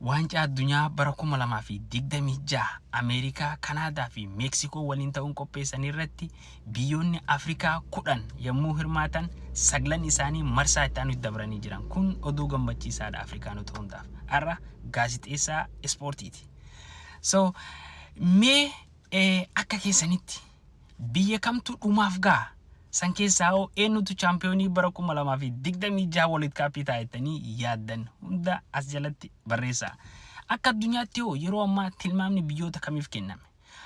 Waancaa addunyaa bara 2026 Ameerikaa, Kanaadaa fi Meeksikoo waliin ta'uun qopheessan irratti biyyoonni Afrikaa 10 yommuu hirmaatan 9 isaanii marsaa itti aanutti dabranii jiran. Kun oduu gammachiisaadha Afrikaanota hundaaf. Har'a gaazixeessaa ispoortiiti. So mee akka keessanitti biyya kamtu dhumaaf ga'a? San keessaa eenyutu chaampiyoonii bara 2026 World Cup taa'ettanii yaaddan hunda as jalatti barreessaa. Akka addunyaatti yeroo ammaa tilmaamni biyyoota kamiif kenname?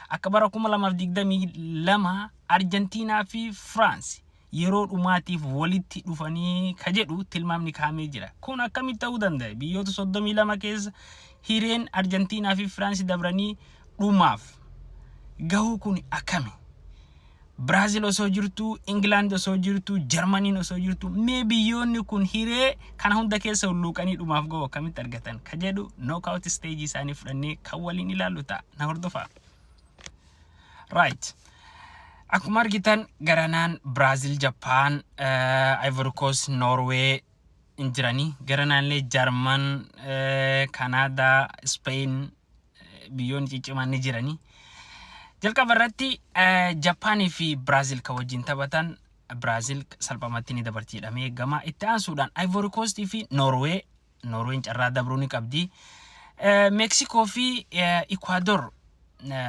Akka bara 2022 Arjentiinaa fi France yeroo dhumaatiif walitti dhufanii ka jedhu tilmaamni kaa'amee jira. Kun akkamitti ta'uu danda'a? Biyyoota 32 keessa hireen Arjentiinaa fi France dabranii dhumaaf gahuu kun akkami? Brazil osoo jirtu, England osoo jirtu, Germany osoo jirtu, mee biyyoonni kun hiree kana hunda keessa hulluuqanii dhumaaf ga'u akkamitti argatan? Ka jedhu knockout stage isaanii fudhannee kan waliin ilaallu ta'a. Na hordofaa. Right. Akkuma argitan garanaan Brazil, Japan, Ivory Coast, Norway injiranii, garanaallee German, Canada, Spain biyyoonni ciccimaan ni jiranii. Jalqaba irratti Japan fi Brazil ka wajjin taphatan Brazil salphamatti ni dabartii jedhamee gama itti aansuudhaan Ivory Coast fi Norway carraa dabruu ni qabdi. Mexico fi Ecuador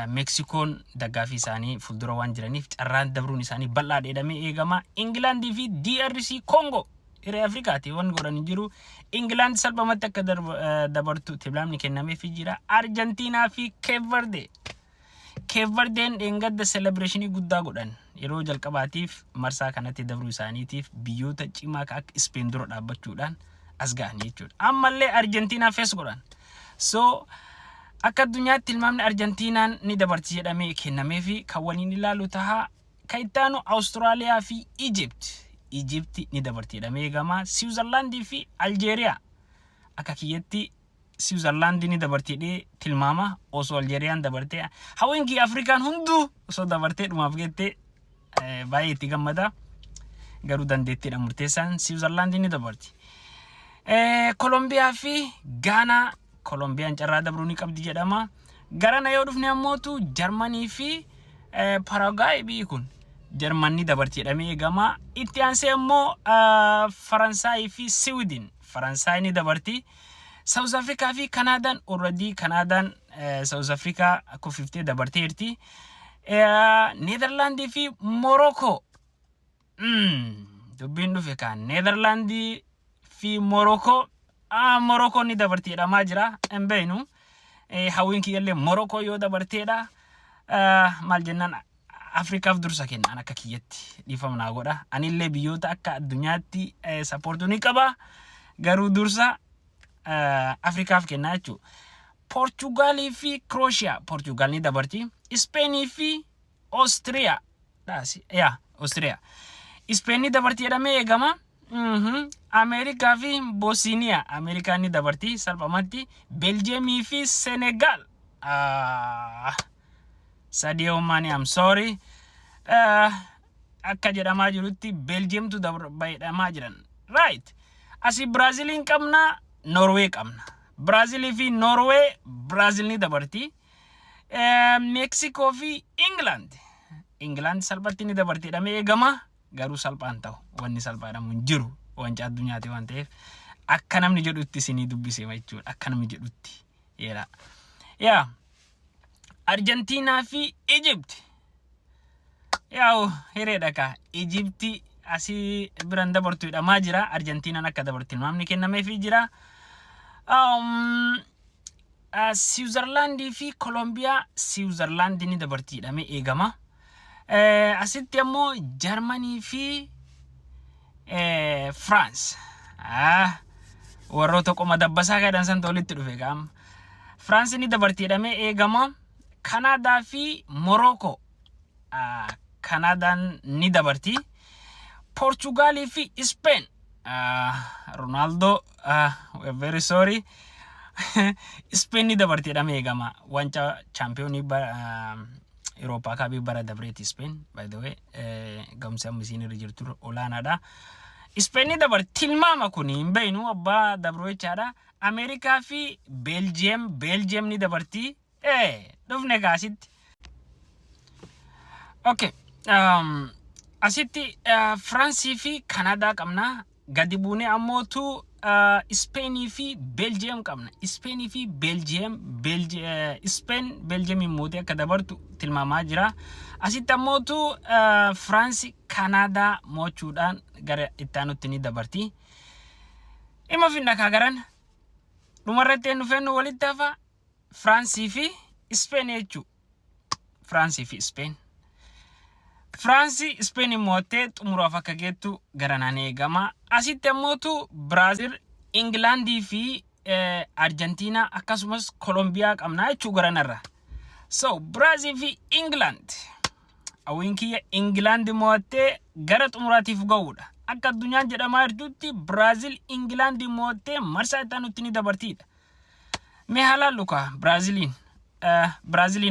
Mexicoon daggaafii isaanii fuuldura waan jiraniif carraan dabruun isaanii bal'aadha jedhamee eegama. England fi DRC Congo hiree Afrikaati waan godhan jiru. England salphamatti akka dabartu tilmaamni kennameefii jira. Argentina fi Cape Verdeen dheengadda celebrationii guddaa godhan yeroo jalqabaatiif marsaa kanatti dabruu isaaniitiif biyyoota cimaa akka Spain dura dhaabbachuudhaan as ga'an jechuudha. Ammallee Argentina fees godhan. So akka addunyaatti tilmaamni Argentinaan ni dabarti jedhamee kennameefi kan waliin ilaalu ta'a. Kan itti aanu Austraaliyaa fi Egypt ni dabarti jedhamee eegama. Switzerland fi Algeria akka kiyyatti Switzerland ni dabartee tilmaama osoo Algeriyaan dabartee haweenki Afrikaan hunduu osoo dabartee dhumaaf geette baay'ee itti gammada. Garuu dandeettiidha murteessaan Switzerland ni dabarti. Colombia fi Ghana Colombiyaan carraa dabruu ni qabdi jedhama. Garana yoo dhufne ammootu Germany fi Paraguay kun Germany dabarti jedhamee eegama. Itti aansee ammoo Faransaay fi Sweden Faransaay ni dabarti. South Africa fi Canada already Canada South Africa ako 50 dabarteerti. Netherlands fi Morocco dubbiin dhufe kan Netherlands fi Morocco Morocco ni dabarteedha maa jira hin beeknu. Hawwiinki illee Morocco yoo dabarteedha maal jennaan Afrikaaf dursa kennan akka kiyyatti dhiifamnaa godha. Anillee biyyoota akka addunyaatti supportu ni qaba garuu dursa Afrikaaf kennaa jechuudha. Portugal fi Croatia Portugal ni dabarti. Spain fi Austria Austria Spain ni dabarti jedhamee eegama. America fi Bosnia America ni dabarti salphamatti. Belgium fi Senegal Sadio Mane I'm sorry akka jedhamaa jirutti Belgium tu dabarbaadhamaa jiran. Right. Asi Brazilin qabna Norway qabna. Brazil fi Norway Brazil ni dabarti. Mexico fi England salphatti ni dabarti jedhamee eegama. Garuu salphaan ta'u wanni salphaadhamu hin jiru wanca addunyaati waan ta'eef akka namni jedhutti isinii dubbisee jechuudha. Akka namni jedhutti yaa Argentina fi Egypt hireedha ka Egypt asii biran dabartu jedhamaa jira. Argentinaan akka dabarti tilmaamni kennameefii jira. Switzerland fi Colombia Switzerland ni dabarti jedhamee eegama. Asitti ammoo Germany fi France warroota qoma dabbasaa kadhan san walitti dhufe qaama. France ni dabarti jedhamee eegama. Canada fi Morocco Canadaan ni dabarti. Portugal fi Spain Ronaldo we're very sorry Spain ni dabarti jedhamee eegama. Wanca championii Europa Cup bara dabreeti Spain by the way gamsa misiin irra jirtu olaanaadha. Spain dabarti tilmaama kun hin beeynu abbaa dabroo jechaadha. Amerikaa fi Belgium ni dabarti. Dhufne gaasitti. Okay. Asitti France fi Canada qabna. Gadi buune ammootu Spain fi Belgium qabna. Spain fi Spain Belgium immoo akka dabartu tilmaamaa jira. Asitti ammootu France Canada mochuudhaan gara ittaanutti ni dabarti. Ima finna kaagaran dhumarratti dhufeennu walitti hafa France fi Spain jechuudha. France fi Spain. France Spain moote xumuraaf akka geettu garanaan eegama. Asitti ammootu Brazil, England fi Argentina akkasumas Colombia qabna jechuu garanarra. So Brazil fi England awinkiya England moote gara xumuraatiif ga'uudha. Akka addunyaan jedhamaa jirtutti Brazil England moote marsaa ittaanutti ni dabartiidha. Mee halaalluka Braziliin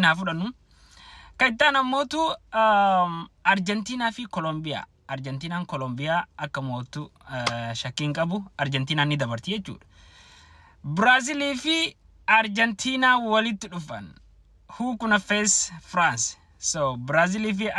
haa fudhannu. Kaitaan ammootu Argentina fi Colombia. Argentinaan Colombia akka mootu shakkiin qabu Argentinaan ni dabarti jechuudha. Brazil fi Argentina walitti dhufan. Who gonna face France? So Brazil fi